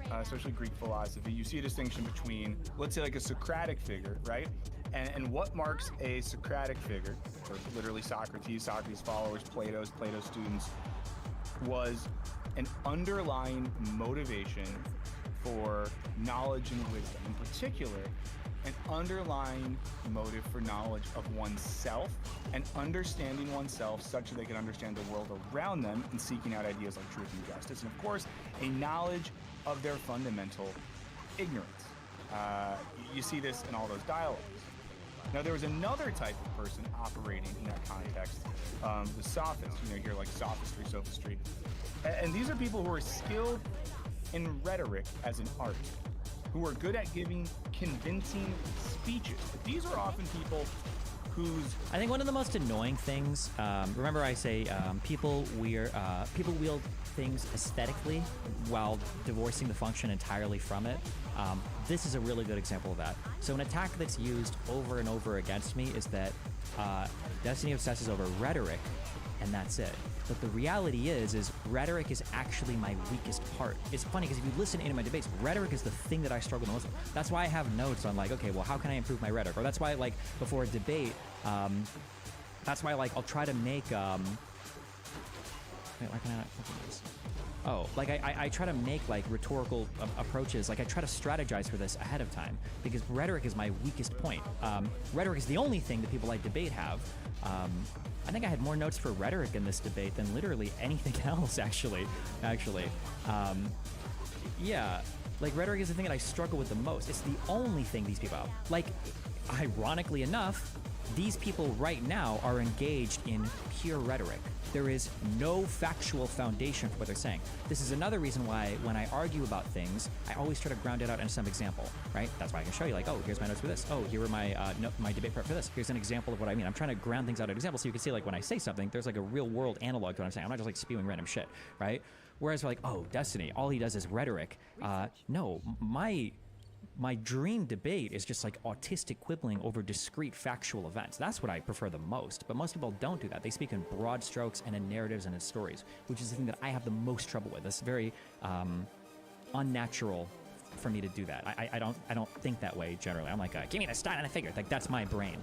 especially Greek philosophy, you see a distinction between, let's say, like a Socratic figure, right? And what marks a Socratic figure, or literally Socrates' followers, Plato's students, was an underlying motivation for knowledge and wisdom. In particular, an underlying motive for knowledge of oneself and understanding oneself such that they can understand the world around them and seeking out ideas like truth and justice. And of course, a knowledge of their fundamental ignorance. You see this in all those dialogues. Now, there was another type of person operating in that context, the sophists. You hear like sophistry. And these are people who are skilled in rhetoric as an art. who are good at giving convincing speeches. But these are often people whose... I think one of the most annoying things, remember I say people wield things aesthetically while divorcing the function entirely from it. This is a really good example of that. So an attack that's used over and over against me is that Destiny obsesses over rhetoric, and that's it. But the reality is rhetoric is actually my weakest part. It's funny because if you listen to any of my debates, rhetoric is the thing that I struggle the most with. That's why I have notes on like, okay, well, how can I improve my rhetoric? Or that's why like before a debate, that's why like I'll try to make, wait, why can I not open this? Oh, like I try to make like rhetorical approaches. Like I try to strategize for this ahead of time because rhetoric is my weakest point. Rhetoric is the only thing that people I debate have. I think I had more notes for rhetoric in this debate than literally anything else, actually. Yeah, like rhetoric is the thing that I struggle with the most. It's the only thing these people have. Like, ironically enough, these people right now are engaged in pure rhetoric. There is no factual foundation for what they're saying. This is another reason why when I argue about things, I always try to ground it out in some example, right? That's why I can show you like, oh, here's my notes for this. Oh, here are my my debate prep for this. Here's an example of what I mean. I'm trying to ground things out in examples so you can see like when I say something, there's like a real world analog to what I'm saying. I'm not just like spewing random shit, right? Whereas we're like, oh, Destiny, all he does is rhetoric. No, my dream debate is just like autistic quibbling over discrete factual events. That's what I prefer the most. But most people don't do that. They speak in broad strokes and in narratives and in stories, which is the thing that I have the most trouble with. It's very unnatural for me to do that. I don't think that way generally. I'm like, give me the stat and the figure. Like that's my brain,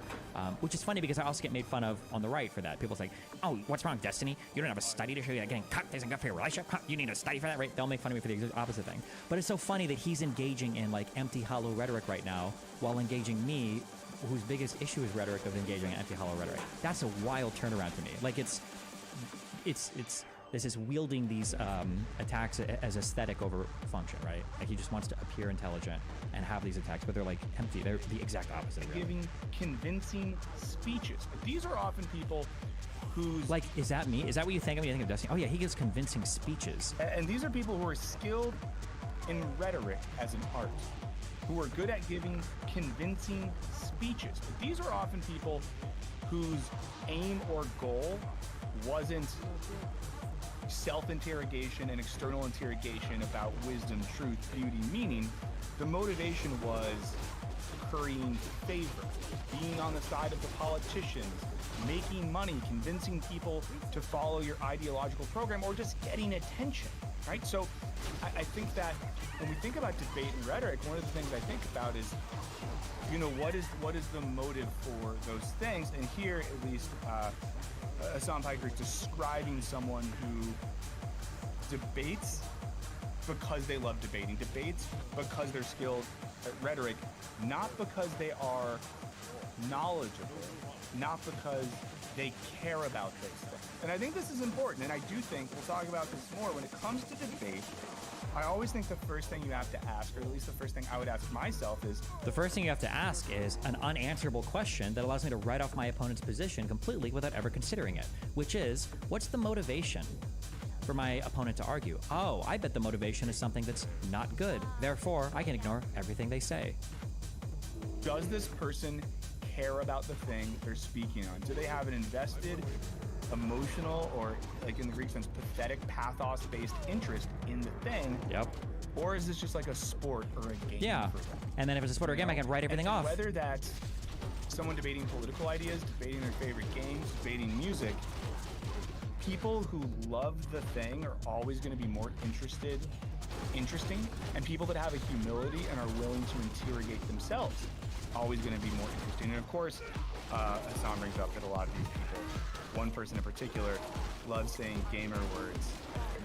which is funny because I also get made fun of on the right for that. People's like, oh, what's wrong, Destiny? You don't have a study to show you that getting cut isn't good for your relationship. You need a study for that, right? They'll make fun of me for the exact opposite thing. But it's so funny that he's engaging in like empty, hollow rhetoric right now while engaging me, whose biggest issue is rhetoric, of engaging in empty, hollow rhetoric. That's a wild turnaround to me. Like it's this is wielding these attacks as aesthetic over function, right? Like he just wants to appear intelligent and have these attacks, but they're like empty. They're the exact opposite. Really. Giving convincing speeches. But these are often people who's... Like, is that me? Is that what you think of when you think of Destiny? Oh yeah, he gives convincing speeches. And these are people who are skilled in rhetoric as an art, who are good at giving convincing speeches. But these are often people whose aim or goal wasn't self-interrogation and external interrogation about wisdom, truth, beauty, meaning. The motivation was currying favor, being on the side of the politicians, making money, convincing people to follow your ideological program, or just getting attention, right? So I think that when we think about debate and rhetoric, one of the things I think about is, you know, what is the motive for those things? And here, at least, Hassan Piker is describing someone who debates because they love debating, debates because they're skilled at rhetoric, not because they are knowledgeable, not because they care about this thing. And I think this is important, and I do think, we'll talk about this more, when it comes to debate, I always think the first thing you have to ask, or at least the first thing I would ask myself is... The first thing you have to ask is an unanswerable question that allows me to write off my opponent's position completely without ever considering it, which is, what's the motivation for my opponent to argue? Oh, I bet the motivation is something that's not good. Therefore, I can ignore everything they say. Does this person care about the thing they're speaking on? Do they have an invested emotional, or like in the Greek sense, pathetic, pathos-based interest in the thing? Yep. Or is this just like a sport or a game? Yeah. For them? And then if it's a sport or a game, I can write everything off. Whether that's someone debating political ideas, debating their favorite games, debating music, people who love the thing are always going to be more interesting, and people that have a humility and are willing to interrogate themselves, always going to be more interesting. And of course, Hassan brings up that a lot of these people, one person in particular, loves saying gamer words,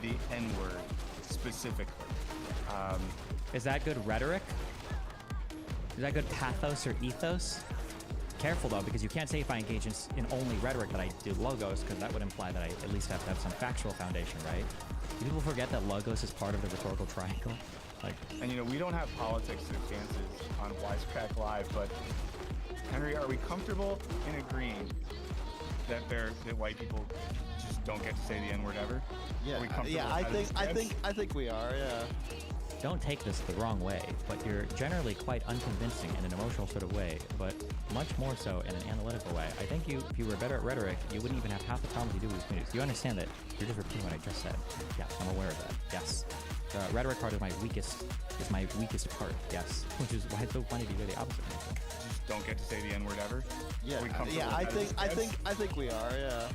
the N-word specifically. Is that good rhetoric? Is that good pathos or ethos? Careful though, because you can't say if I engage in only rhetoric that I do logos, because that would imply that I at least have to have some factual foundation, right? Do people forget that logos is part of the rhetorical triangle? Like, and you know, we don't have politics or chances on Wisecrack Live, but Henry, are we comfortable in agreeing that white people just don't get to say the N-word ever? Yeah, are we comfortable yeah. I think we are. Yeah. don't take this the wrong way, but you're generally quite unconvincing in an emotional sort of way, but much more so in an analytical way. I think if you were better at rhetoric, you wouldn't even have half the problems you do with these communities. You understand that you're just repeating what I just said. Yes, I'm aware of that. Yes. The rhetoric part is my weakest part. Yes. Which is why it's so funny to hear the opposite. Just don't get to say the N-word ever. Yeah, I think we are. Yeah.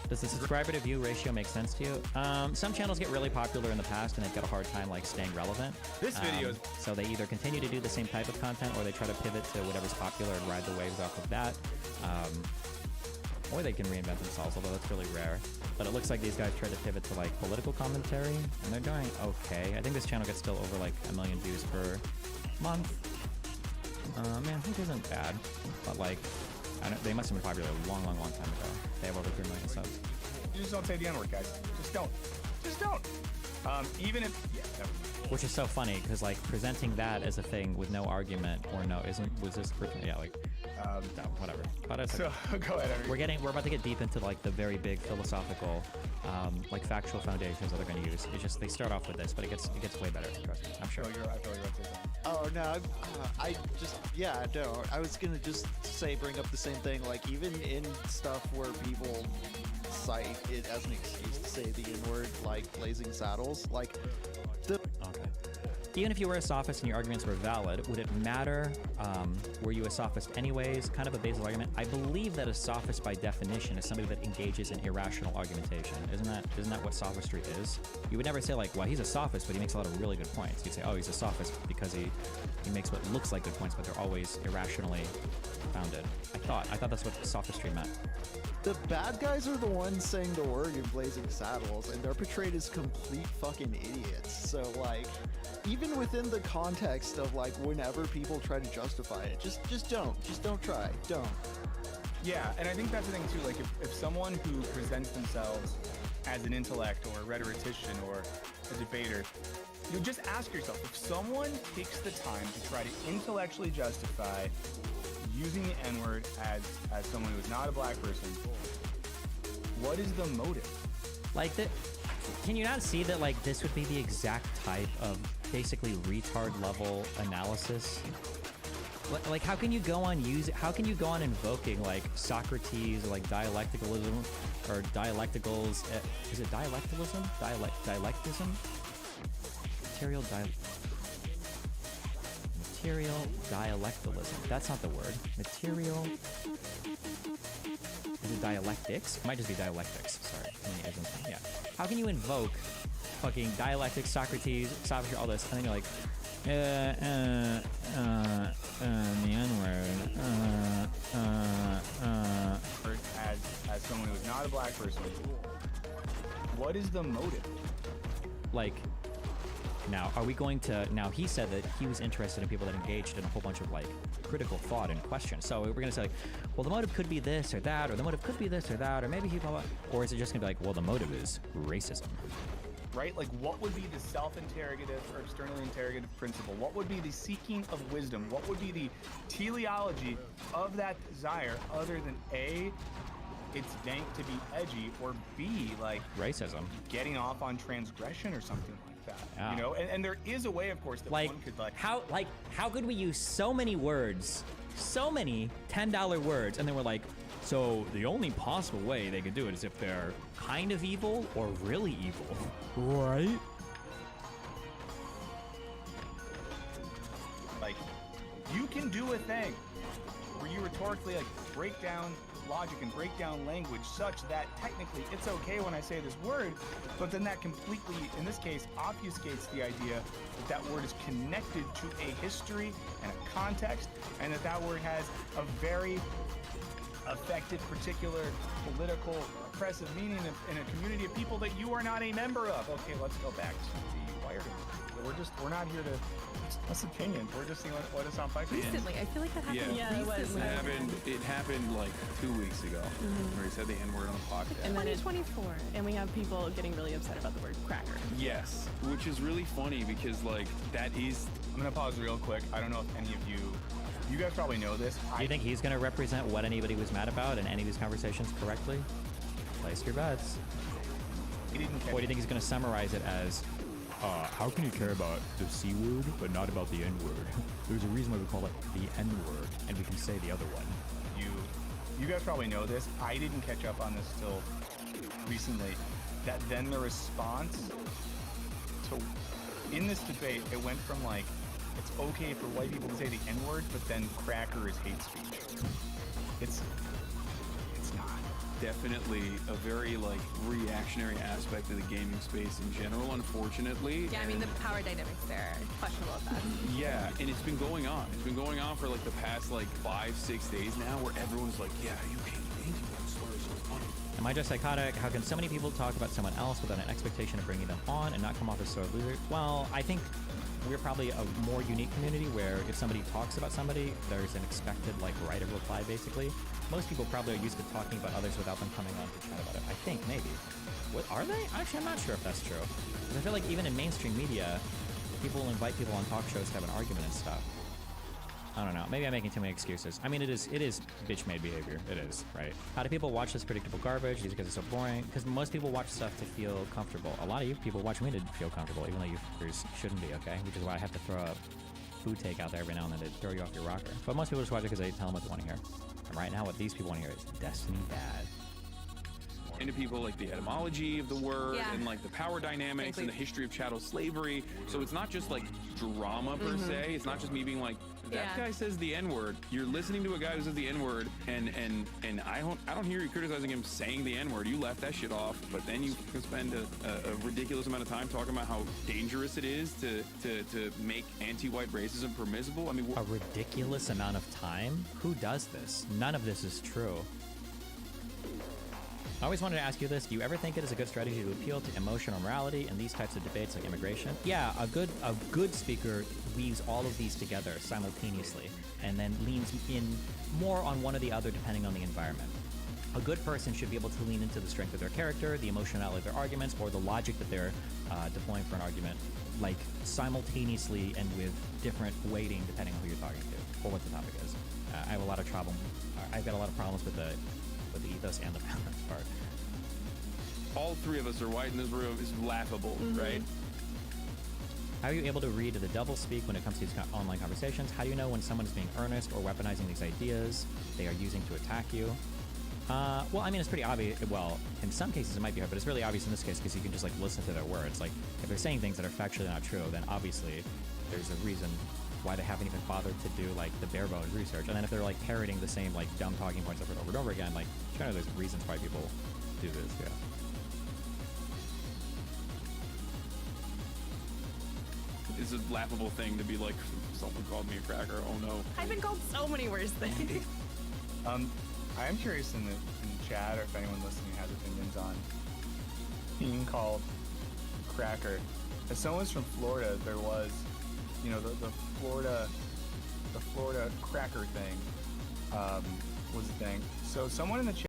Does the subscriber to view ratio make sense to you? Some channels get really popular in the past and they've got a hard time like staying relevant. This video is... So they either continue to do the same type of content or they try to pivot to whatever's popular and ride the waves off of that. Or they can reinvent themselves, although that's really rare. But it looks like these guys tried to pivot to like political commentary and they're doing okay. I think this channel gets still over like 1 million views per month. Man, which isn't bad, but like, they must have been popular a long time ago. They have over 3 million subs. You just don't say the N-word, guys. Just don't. Just don't. Even if... Yeah, that was... Which is so funny, because, like, presenting that as a thing with no argument or no... Was this... Yeah, like... No, whatever. But it's... So, go ahead, Henry. We're about to get deep into, like, the very big philosophical, like, factual foundations that they're going to use. It's just, they start off with this, but it gets way better, trust me. I'm sure. I feel like you're about to say something. Oh, no, I was gonna just say, bring up the same thing, like, even in stuff where people cite it as an excuse to say the N-word, like Blazing Saddles, like, Okay. Even if you were a sophist and your arguments were valid, would it matter? Were you a sophist anyways? Kind of a basis argument. I believe that a sophist by definition is somebody that engages in irrational argumentation. Isn't that what sophistry is? You would never say like, well, he's a sophist, but he makes a lot of really good points. You'd say, oh, he's a sophist because he makes what looks like good points, but they're always irrationally founded. I thought that's what sophistry meant. The bad guys are the ones saying the word in Blazing Saddles, and they're portrayed as complete fucking idiots. So, like, even within the context of, like, whenever people try to justify it, just don't. Just don't try. Don't. Yeah, and I think that's the thing, too. Like, if someone who presents themselves as an intellect or a rhetorician or a debater, you just ask yourself, if someone takes the time to try to intellectually justify using the N-word as someone who is not a black person, what is the motive? Like, can you not see that, like, this would be the exact type of basically retard level analysis? Like, how can you go on invoking, like, Socrates, or, like, dialecticalism, or dialecticals, is it dialecticalism? Dialectism? Material dialecticalism. That's not the word. Material. Is it dialectics? It might just be dialectics. Sorry. Yeah. How can you invoke fucking dialectics, Socrates, all this, and then you're like, the N-word. As someone who is not a black person, what is the motive? Like, now, are we going to... Now, he said that he was interested in people that engaged in a whole bunch of, like, critical thought and questions. So we're going to say, like, well, the motive could be this or that, or the motive could be this or that, or maybe he... Blah, blah. Or is it just going to be like, well, the motive is racism? Right? Like, what would be the self-interrogative or externally interrogative principle? What would be the seeking of wisdom? What would be the teleology of that desire other than A, it's dank to be edgy, or B, like... racism. Getting off on transgression or something like that. Yeah. You know? And there is a way, of course, that like, one could, like... How could we use so many words, so many $10 words, and then we're like, so the only possible way they could do it is if they're kind of evil or really evil, right? Like, you can do a thing where you rhetorically, like, break down logic and break down language such that technically it's okay when I say this word, but then that completely, in this case, obfuscates the idea that that word is connected to a history and a context, and that that word has a very affected particular political oppressive meaning in a community of people that you are not a member of. Okay, let's go back to the wired. We're not here to discuss opinions. We're just seeing what is on pipe. Recently, I feel like that happened. Yeah, it happened like 2 weeks ago, where he said the N-word on the podcast. And then 2024, and we have people getting really upset about the word cracker. Yes, which is really funny because, like, that is... I'm gonna pause real quick. I don't know if any of you guys probably know this. Do you think he's gonna represent what anybody was mad about in any of these conversations correctly? Place your bets. He didn't catch or do you think he's gonna summarize it as, how can you care about the C word but not about the N word? There's a reason why we call it the N word, and we can say the other one. You guys probably know this. I didn't catch up on this till recently. That then the response to in this debate, it went from like it's okay for white people to say the N word, but then cracker is hate speech. It's not. Definitely a very like reactionary aspect of the gaming space in general, unfortunately. Yeah, I mean the power dynamics there are questionable at best. Yeah, and it's been going on. It's been going on for like the past like 5-6 days now, where everyone's like, yeah, you can't think about stories so funny. Am I just psychotic? How can so many people talk about someone else without an expectation of bringing them on and not come off as sore loser? Well, I think we're probably a more unique community where if somebody talks about somebody, there's an expected like right of reply basically. Most people probably are used to talking about others without them coming on to chat about it. I think, maybe. What are they? Actually, I'm not sure if that's true. Because I feel like even in mainstream media, people will invite people on talk shows to have an argument and stuff. I don't know. Maybe I'm making too many excuses. I mean, it is bitch-made behavior. It is, right? How do people watch this predictable garbage? These guys are so boring. Because most people watch stuff to feel comfortable. A lot of you people watch me to feel comfortable, even though you shouldn't be, okay? Which is why I have to throw a food take out there every now and then to throw you off your rocker. But most people just watch it because they tell them what they want to hear. And right now, what these people want to hear is Destiny bad. Into people like the etymology of the word Yeah. and like the power dynamics and the history of chattel slavery. So it's not just like drama per se. It's not just me being like, that guy says the N-word. You're listening to a guy who says the N-word, and I don't hear you criticizing him saying the N-word. You left that shit off, but then you can spend a ridiculous amount of time talking about how dangerous it is to make anti-white racism permissible. I mean, a ridiculous amount of time? Who does this? None of this is true. I always wanted to ask you this. Do you ever think it is a good strategy to appeal to emotional morality in these types of debates like immigration? Yeah, a good speaker weaves all of these together simultaneously and then leans in more on one or the other depending on the environment. A good person should be able to lean into the strength of their character, the emotionality of their arguments, or the logic that they're deploying for an argument, like simultaneously and with different weighting depending on who you're talking to or what the topic is. I have a lot of trouble. I've got a lot of problems with the ethos and the balance part. All three of us are white in this room. Is laughable, right? How are you able to read the double speak when it comes to these online conversations? How do you know when someone is being earnest or weaponizing these ideas they are using to attack you? Well, I mean, it's pretty obvious. Well, in some cases it might be hard, but it's really obvious in this case because you can just like listen to their words. Like, if they're saying things that are factually not true, then obviously there's a reason why they haven't even bothered to do like the bare bones research. And then if they're like parroting the same like dumb talking points over and over again, like kind of there's reasons why people do this. Yeah. It's a laughable thing to be like, someone called me a cracker. Oh no. I've been called so many worse things. I am curious in the chat or if anyone listening has opinions on being called cracker. As someone's from Florida, there was, you know, the Florida cracker thing was a thing. So someone in the chat